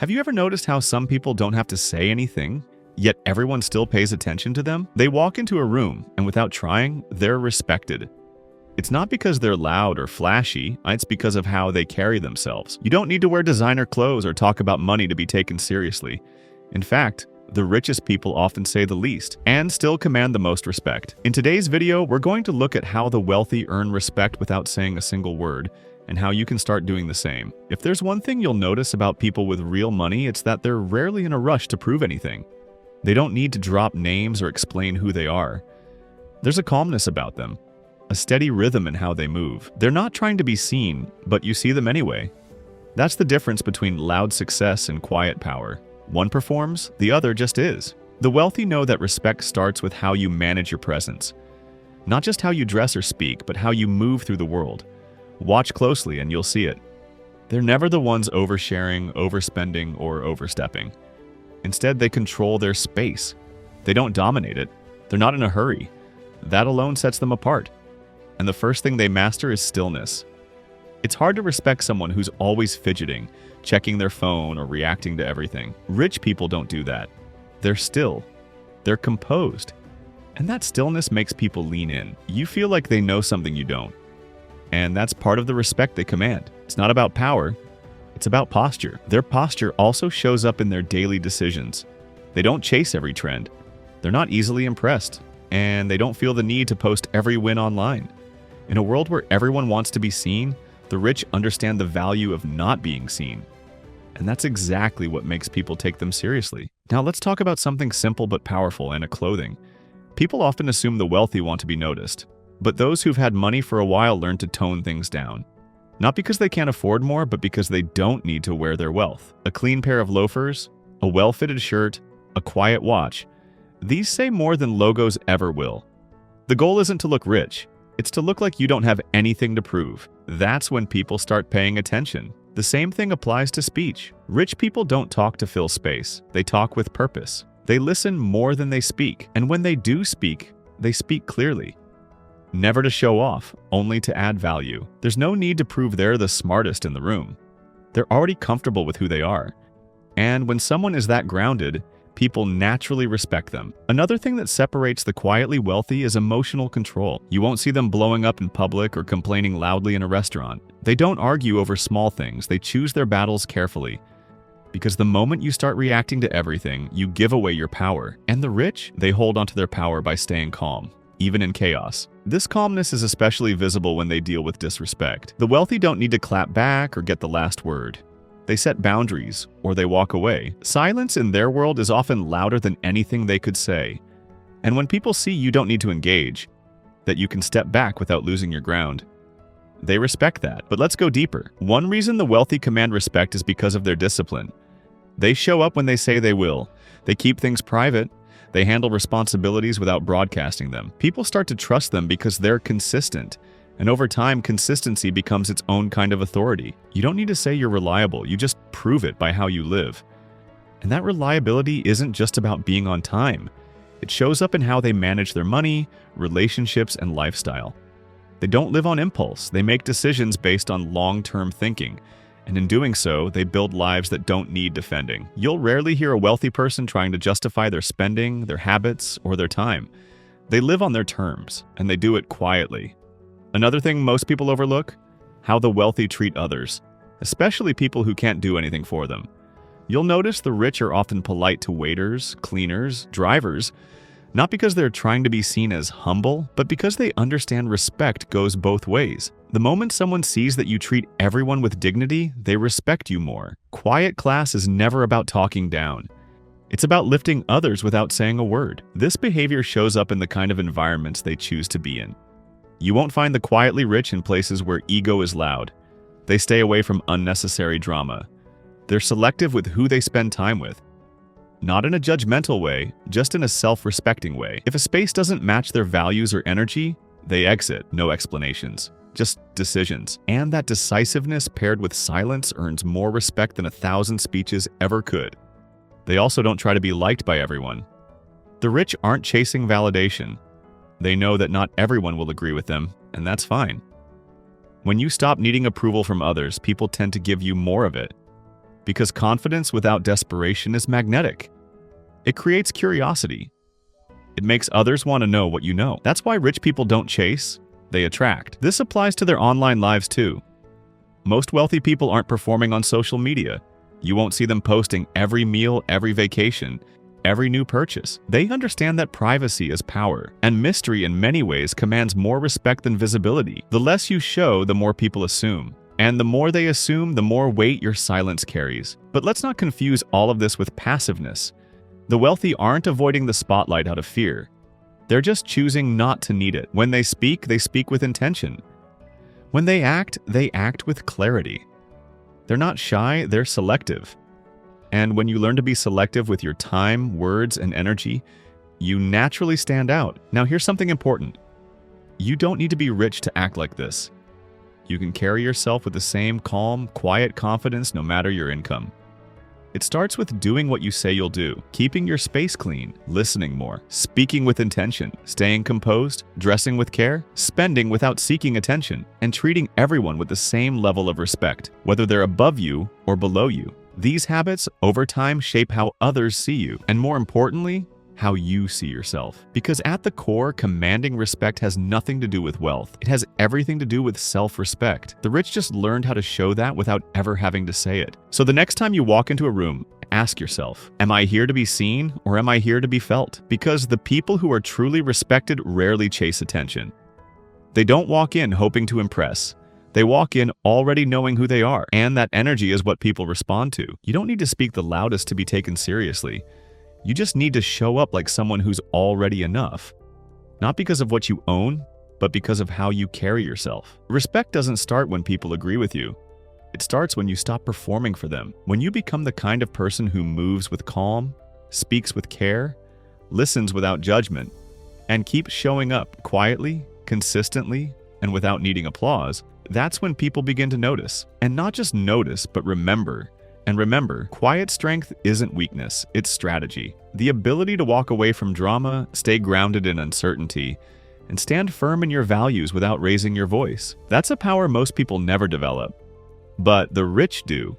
Have you ever noticed how some people don't have to say anything, yet everyone still pays attention to them? They walk into a room, and without trying, they're respected. It's not because they're loud or flashy, it's because of how they carry themselves. You don't need to wear designer clothes or talk about money to be taken seriously. In fact, the richest people often say the least and still command the most respect. In today's video, we're going to look at how the wealthy earn respect without saying a single word, and how you can start doing the same. If there's one thing you'll notice about people with real money, it's that they're rarely in a rush to prove anything. They don't need to drop names or explain who they are. There's a calmness about them, a steady rhythm in how they move. They're not trying to be seen, but you see them anyway. That's the difference between loud success and quiet power. One performs, the other just is. The wealthy know that respect starts with how you manage your presence. Not just how you dress or speak, but how you move through the world. Watch closely and you'll see it. They're never the ones oversharing, overspending, or overstepping. Instead, they control their space. They don't dominate it. They're not in a hurry. That alone sets them apart. And the first thing they master is stillness. It's hard to respect someone who's always fidgeting, checking their phone, or reacting to everything. Rich people don't do that. They're still. They're composed. And that stillness makes people lean in. You feel like they know something you don't. And that's part of the respect they command. It's not about power, it's about posture. Their posture also shows up in their daily decisions. They don't chase every trend. They're not easily impressed. And they don't feel the need to post every win online. In a world where everyone wants to be seen, the rich understand the value of not being seen. And that's exactly what makes people take them seriously. Now let's talk about something simple but powerful, and clothing. People often assume the wealthy want to be noticed. But those who've had money for a while learn to tone things down. Not because they can't afford more, but because they don't need to wear their wealth. A clean pair of loafers, a well-fitted shirt, a quiet watch. These say more than logos ever will. The goal isn't to look rich. It's to look like you don't have anything to prove. That's when people start paying attention. The same thing applies to speech. Rich people don't talk to fill space. They talk with purpose. They listen more than they speak. And when they do speak, they speak clearly. Never to show off, only to add value. There's no need to prove they're the smartest in the room. They're already comfortable with who they are. And when someone is that grounded, people naturally respect them. Another thing that separates the quietly wealthy is emotional control. You won't see them blowing up in public or complaining loudly in a restaurant. They don't argue over small things. They choose their battles carefully. Because the moment you start reacting to everything, you give away your power. And the rich, they hold onto their power by staying calm, even in chaos. This calmness is especially visible when they deal with disrespect. The wealthy don't need to clap back or get the last word. They set boundaries, or they walk away. Silence in their world is often louder than anything they could say. And when people see you don't need to engage, that you can step back without losing your ground, they respect that. But let's go deeper. One reason the wealthy command respect is because of their discipline. They show up when they say they will. They keep things private. They handle responsibilities without broadcasting them. People start to trust them because they're consistent. And over time, consistency becomes its own kind of authority. You don't need to say you're reliable, you just prove it by how you live. And that reliability isn't just about being on time. It shows up in how they manage their money, relationships, and lifestyle. They don't live on impulse. They make decisions based on long-term thinking. And in doing so, they build lives that don't need defending. You'll rarely hear a wealthy person trying to justify their spending, their habits, or their time. They live on their terms, and they do it quietly. Another thing most people overlook: how the wealthy treat others, especially people who can't do anything for them. You'll notice the rich are often polite to waiters, cleaners, drivers, not because they're trying to be seen as humble, but because they understand respect goes both ways. The moment someone sees that you treat everyone with dignity, they respect you more. Quiet class is never about talking down. It's about lifting others without saying a word. This behavior shows up in the kind of environments they choose to be in. You won't find the quietly rich in places where ego is loud. They stay away from unnecessary drama. They're selective with who they spend time with. Not in a judgmental way, just in a self-respecting way. If a space doesn't match their values or energy, they exit, no explanations, just decisions. And that decisiveness paired with silence earns more respect than 1,000 speeches ever could. They also don't try to be liked by everyone. The rich aren't chasing validation. They know that not everyone will agree with them, and that's fine. When you stop needing approval from others, people tend to give you more of it. because confidence without desperation is magnetic. It creates curiosity. It makes others want to know what you know. That's why rich people don't chase, they attract. This applies to their online lives too. Most wealthy people aren't performing on social media. You won't see them posting every meal, every vacation, every new purchase. They understand that privacy is power, and mystery in many ways commands more respect than visibility. The less you show, the more people assume. And the more they assume, the more weight your silence carries. But let's not confuse all of this with passiveness. The wealthy aren't avoiding the spotlight out of fear. They're just choosing not to need it. When they speak with intention. When they act with clarity. They're not shy, they're selective. And when you learn to be selective with your time, words, and energy, you naturally stand out. Now here's something important. You don't need to be rich to act like this. You can carry yourself with the same calm, quiet confidence no matter your income. It starts with doing what you say you'll do, keeping your space clean, listening more, speaking with intention, staying composed, dressing with care, spending without seeking attention, and treating everyone with the same level of respect, whether they're above you or below you. These habits, over time, shape how others see you, and more importantly, how you see yourself. Because at the core, commanding respect has nothing to do with wealth. It has everything to do with self-respect. The rich just learned how to show that without ever having to say it. So the next time you walk into a room, ask yourself, am I here to be seen or am I here to be felt? Because the people who are truly respected rarely chase attention. They don't walk in hoping to impress. They walk in already knowing who they are, and that energy is what people respond to. You don't need to speak the loudest to be taken seriously. You just need to show up like someone who's already enough. Not because of what you own, but because of how you carry yourself. Respect doesn't start when people agree with you. It starts when you stop performing for them. When you become the kind of person who moves with calm, speaks with care, listens without judgment, and keeps showing up quietly, consistently, and without needing applause, that's when people begin to notice. And not just notice, but remember. And remember, quiet strength isn't weakness, it's strategy. The ability to walk away from drama, stay grounded in uncertainty, and stand firm in your values without raising your voice. That's a power most people never develop. But the rich do.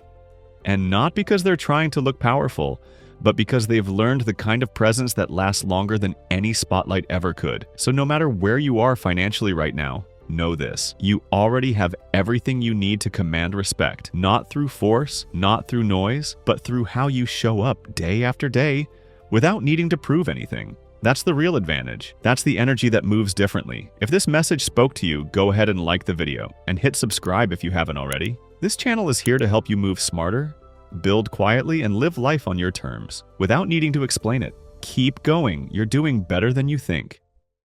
And not because they're trying to look powerful, but because they've learned the kind of presence that lasts longer than any spotlight ever could. So no matter where you are financially right now, know this. You already have everything you need to command respect. Not through force, not through noise, but through how you show up day after day without needing to prove anything. That's the real advantage. That's the energy that moves differently. If this message spoke to you, go ahead and like the video and hit subscribe if you haven't already. This channel is here to help you move smarter, build quietly, and live life on your terms without needing to explain it. Keep going. You're doing better than you think.